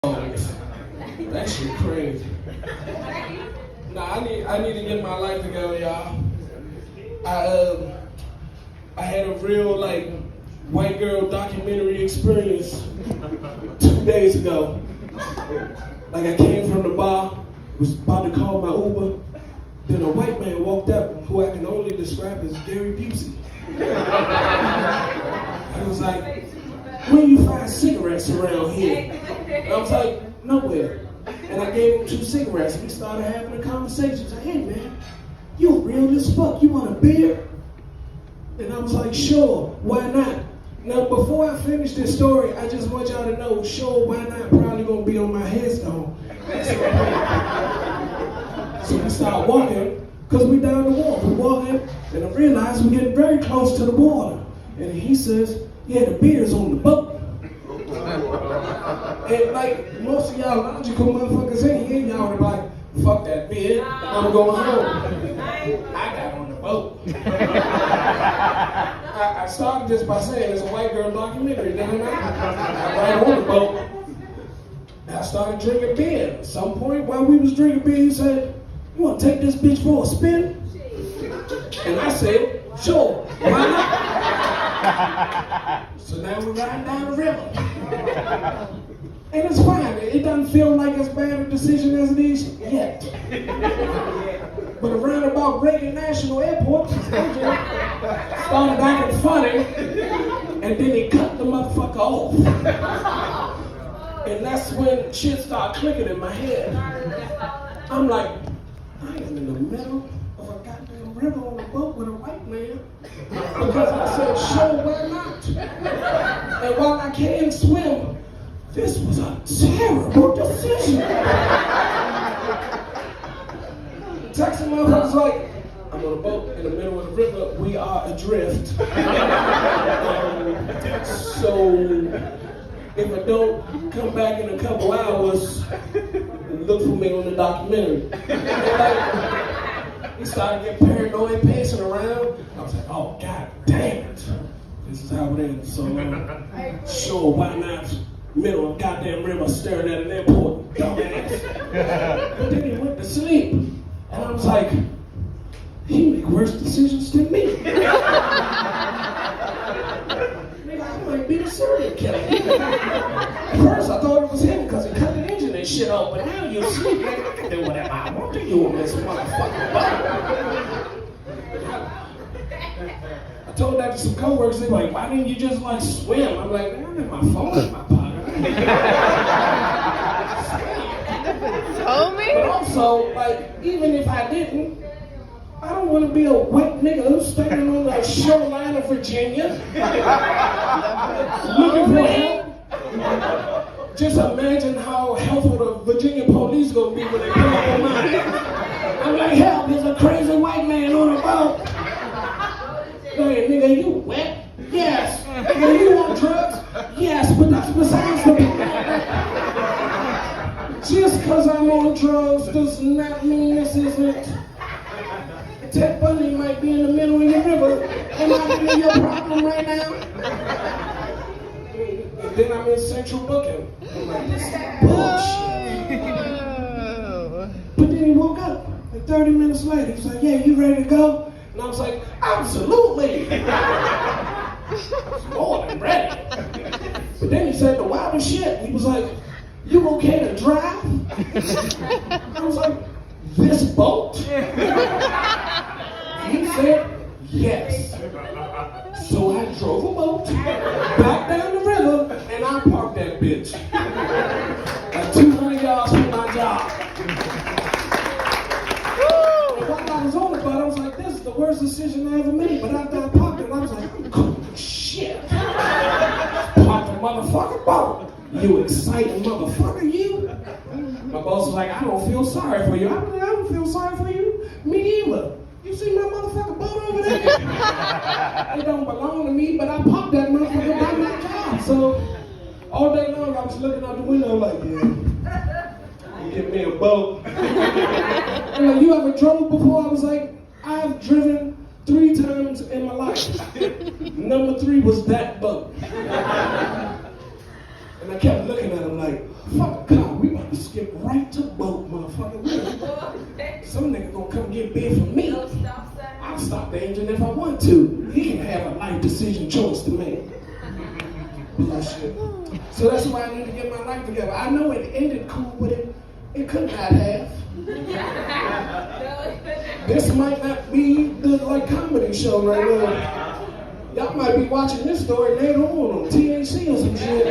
That shit crazy. Nah, I need to get my life together, y'all. I had a real white girl documentary experience 2 days ago. I came from the bar, was about to call my Uber, then a white man walked up who I can only describe as Gary Busey. I was like, where you find cigarettes around here? And I was like, nowhere. And I gave him 2 cigarettes. We started having a conversation. He's like, hey man, you real as fuck. You want a beer? And I was like, sure, why not? Now, before I finish this story, I just want y'all to know, sure, why not? Probably gonna be on my headstone. So we start walking, because we down the water. We walking, and I realize we're getting very close to the water. And he says, yeah, the beer's on the boat. And most of y'all logical motherfuckers in here, y'all are like, fuck that beer, I'm going home. I got on the boat. I started this by saying it's a white girl documentary, didn't I? I got on the boat. I started drinking beer. At some point while we was drinking beer, he said, you want to take this bitch for a spin? And I said, sure, why not? So now we're riding down the river. And it's fine. It doesn't feel like as bad a decision as it is yet. But around about Reagan National Airport, started acting funny, and then he cut the motherfucker off. And that's when shit started clicking in my head. I'm like, I am in the middle of a goddamn river on a boat with a white man. Because I said, sure, why not? And while I can't swim, this was a terrible decision. Texas motherfuckers like, I'm on a boat in the middle of the river, we are adrift. So if I don't come back in a couple hours, look for me on the documentary. He started getting paranoid, pacing around. I was like, oh, god damn it. This is how it ends. So, sure, why not? Middle of goddamn river staring at an airport, dumbass. But then he went to sleep. And I was like, he make worse decisions than me. Nigga, I might be the serial killer. At first I thought it was him because he cut the engine and shit off, but now you're asleep, nigga. I can do whatever I want to you on this motherfucking boat. I told that to some coworkers, they were like, why didn't you just swim? I'm like, man, I have my phone in my pocket. Told me? But also, even if I didn't, I don't want to be a white nigga who's standing on the shoreline of Virginia looking for help. Just imagine how helpful the Virginia police gonna be when they come up on mine. I'm like, help, there's a crazy white man on a boat. Hey, nigga, you wet? Yes. Nigga, you want drugs? Yes, but that's besides the point. Just because I'm on drugs does not mean this isn't. Ted Bundy might be in the middle of your river. Am I really your problem right now? And then I'm in central booking. I'm like, this is bullshit. But then he woke up. 30 minutes later, he's like, yeah, you ready to go? And I was like, absolutely. More than ready. But then he said the wildest shit. He was like, you okay to drive? I was like, this boat? He said, yes. So I drove a boat back down the river and I parked that bitch. Like 200 yards from my job. And while I was on the boat, I was like, this is the worst decision I ever made. But after I parked it, I was like, oh, shit. Parked a motherfucking boat. You exciting motherfucker, you? My boss was like, I don't feel sorry for you. I don't feel sorry for you. Me either. You see my motherfucking boat over there? It don't belong to me, but I popped that motherfucker by my job. So all day long I was looking out the window like, yeah, give me a boat. And like, you ever drove before? I was like, I've driven 3 times in my life. Number 3 was that boat. And I kept looking at him like, Fuck a car, we about to skip right to boat, motherfucker. Some nigga gonna come get bid for me. I'll stop the engine if I want to. He can have a life decision choice to make. Bullshit. So that's why I need to get my life together. I know it ended cool, but it could not have. This might not be the comedy show right now. Y'all might be watching this story later on THC or some shit.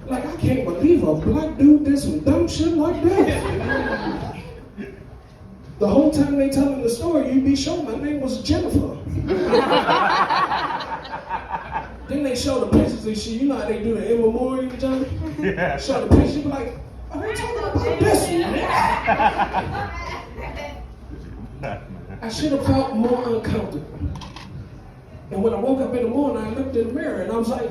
Like, I can't believe a black dude did some dumb shit like that. The whole time they telling the story, you'd be sure my name was Jennifer. Then they show the pictures and shit. You know how they do the in memoriam, Johnny? Yeah. Show the pictures, you be like, are they talking about this one? I should have felt more uncomfortable. And when I woke up in the morning, I looked in the mirror and I was like,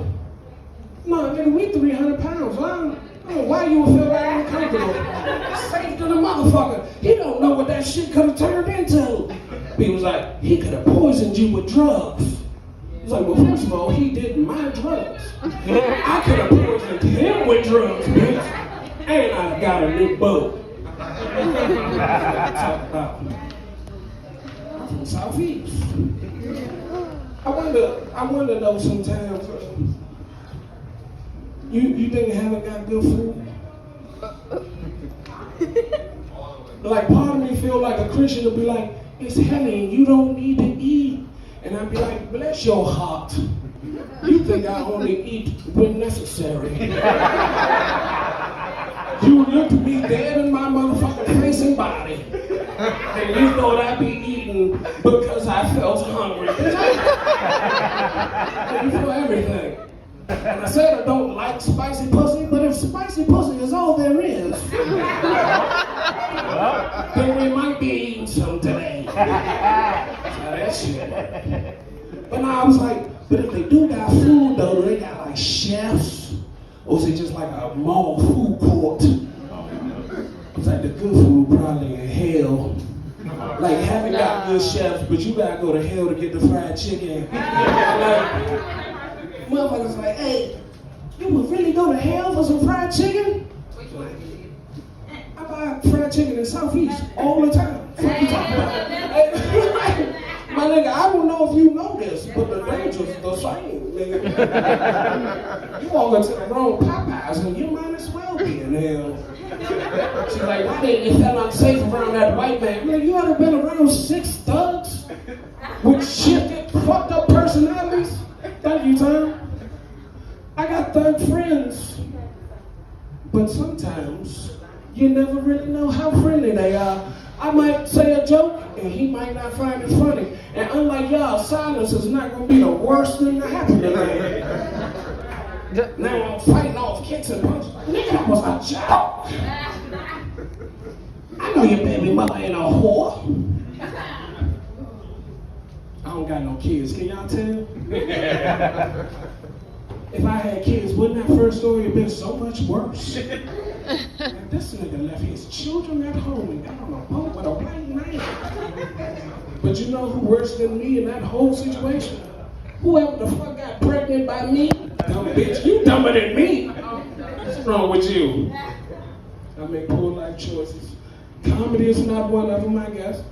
no, nigga, we 300 pounds. I don't know why you would feel that uncomfortable. Safe to the motherfucker. He don't know what that shit could have turned into. He was like, he could have poisoned you with drugs. He's like, well, first of all, he did my drugs. I could have poisoned him with drugs, bitch. And I got a new boat. I'm from Southeast. I wonder though sometimes, you think heaven got good food? Like part of me feel like a Christian to be like, it's heaven, you don't need to eat. And I'd be like, bless your heart. You think I only eat when necessary. You looked me dead in my motherfucking face and body. And you thought I'd be eating because I felt hungry. And you feel everything. And I said I don't like spicy pussy, but if spicy pussy is all there is, then we might be eating some today. So that shit. But now I was like, but if they do got food though, do they got like chefs? Or is it just like a mall food court? It's like the good food probably in hell. Like haven't got good chefs, but you gotta go to hell to get the fried chicken. Like, motherfuckers like, hey, you would really go to hell for some fried chicken? I buy fried chicken in Southeast all the time. What you talking about? My nigga, I don't know if you know this, but the danger's the same, nigga. You walk into the wrong Popeyes and you might as well be in hell. She's like, why didn't you feel unsafe around that white man? Man, you ever been around 6 thugs with shifted, fucked up personalities? Thank you, Tom. I got thug friends. But sometimes you never really know how friendly they are. I might say a joke and he might not find it funny. And unlike y'all, silence is not going to be the worst thing that happened to me. Now I'm fighting off kicks and punches. Nigga, that was a joke. I know your baby mother ain't a whore. I don't got no kids. Can y'all tell? If I had kids, wouldn't that first story have been so much worse? Like, this nigga left his children at home and got on a boat with a white man. But you know who worse than me in that whole situation? Whoever the fuck got pregnant by me, dumb bitch, you dumber than me. What's wrong with you? I make poor life choices. Comedy is not one of them, I guess.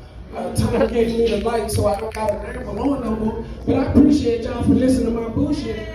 Tom gave me the light, so I don't got to ramble on no more. But I appreciate y'all for listening to my bullshit.